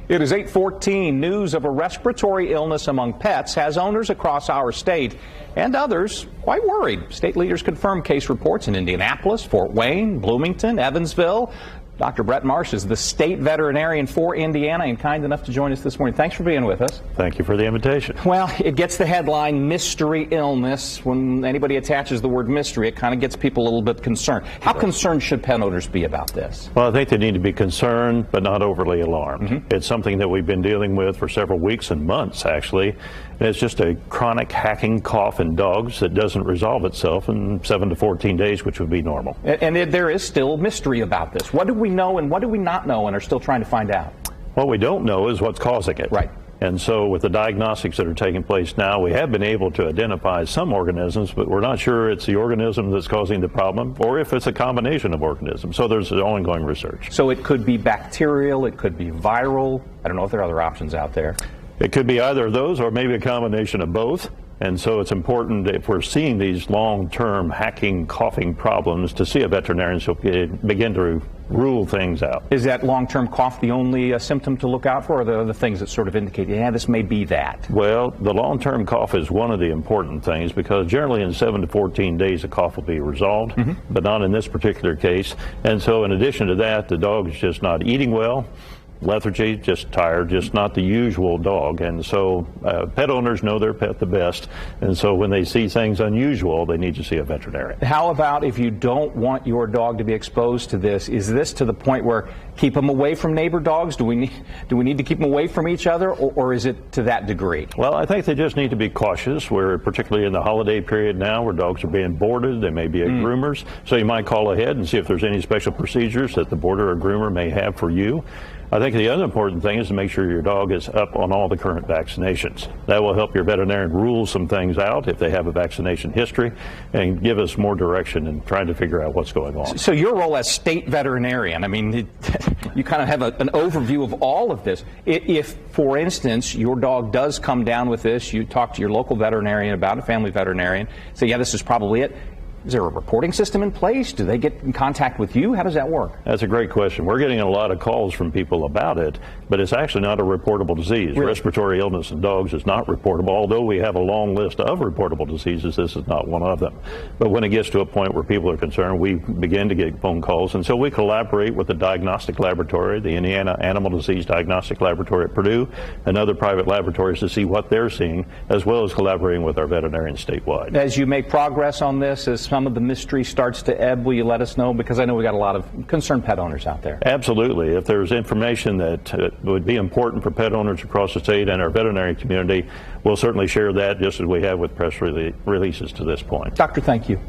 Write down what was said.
It is 8:14. News of a respiratory illness among pets has owners across our state and others quite worried. State leaders confirm case reports in Indianapolis, Fort Wayne, Bloomington, Evansville. Dr. Brett Marsh is the state veterinarian for Indiana and kind enough to join us this morning. Thanks for being with us. Thank you for the invitation. Well, it gets the headline, mystery illness. When anybody attaches the word mystery, it kind of gets people a little bit concerned. How concerned should pet owners be about this? Well, I think they need to be concerned, but not overly alarmed. It's something that we've been dealing with for several weeks and months, actually. And it's just a chronic hacking cough in dogs that doesn't resolve itself in 7 to 14 days, which would be normal. And there is still mystery about this. What do we know and what do we not know and are still trying to find out? What we don't know is what's causing it. Right. And so with the diagnostics that are taking place now, we have been able to identify some organisms, but we're not sure it's the organism that's causing the problem or if it's a combination of organisms. So there's ongoing research. So it could be bacterial, it could be viral. I don't know if there are other options out there. It could be either of those or maybe a combination of both. And so it's important if we're seeing these long-term hacking, coughing problems to see a veterinarian so we can begin to rule things out. Is that long-term cough the only symptom to look out for, or are there other things that sort of indicate, yeah, this may be that? Well, the long-term cough is one of the important things because generally in 7 to 14 days the cough will be resolved, but not in this particular case. And so in addition to that, the dog is just not eating well. Lethargy, just tired, just not the usual dog. And so pet owners know their pet the best. And so when they see things unusual, they need to see a veterinarian. How about if you don't want your dog to be exposed to this? Is this to the point where keep them away from neighbor dogs? Do we need to keep them away from each other, or is it to that degree? Well, I think they just need to be cautious. We're particularly in the holiday period now where dogs are being boarded. They may be at groomers. So you might call ahead and see if there's any special procedures that the boarder or groomer may have for you. I think the other important thing is to make sure your dog is up on all the current vaccinations. That will help your veterinarian rule some things out if they have a vaccination history and give us more direction in trying to figure out what's going on. So your role as state veterinarian, I mean, you kind of have an overview of all of this. If, for instance, your dog does come down with this, you talk to your local veterinarian about it, family veterinarian, say, yeah, this is probably it. Is there a reporting system in place? Do they get in contact with you? How does that work? That's a great question. We're getting a lot of calls from people about it, but it's actually not a reportable disease. Really? Respiratory illness in dogs is not reportable. Although we have a long list of reportable diseases, this is not one of them. But when it gets to a point where people are concerned, we begin to get phone calls. And so we collaborate with the diagnostic laboratory, the Indiana Animal Disease Diagnostic Laboratory at Purdue, and other private laboratories to see what they're seeing, as well as collaborating with our veterinarians statewide. As you make progress on this, as some of the mystery starts to ebb, will you let us know? Because I know we got a lot of concerned pet owners out there. Absolutely. If there's information that would be important for pet owners across the state and our veterinary community, we'll certainly share that just as we have with press releases to this point. Doctor, thank you.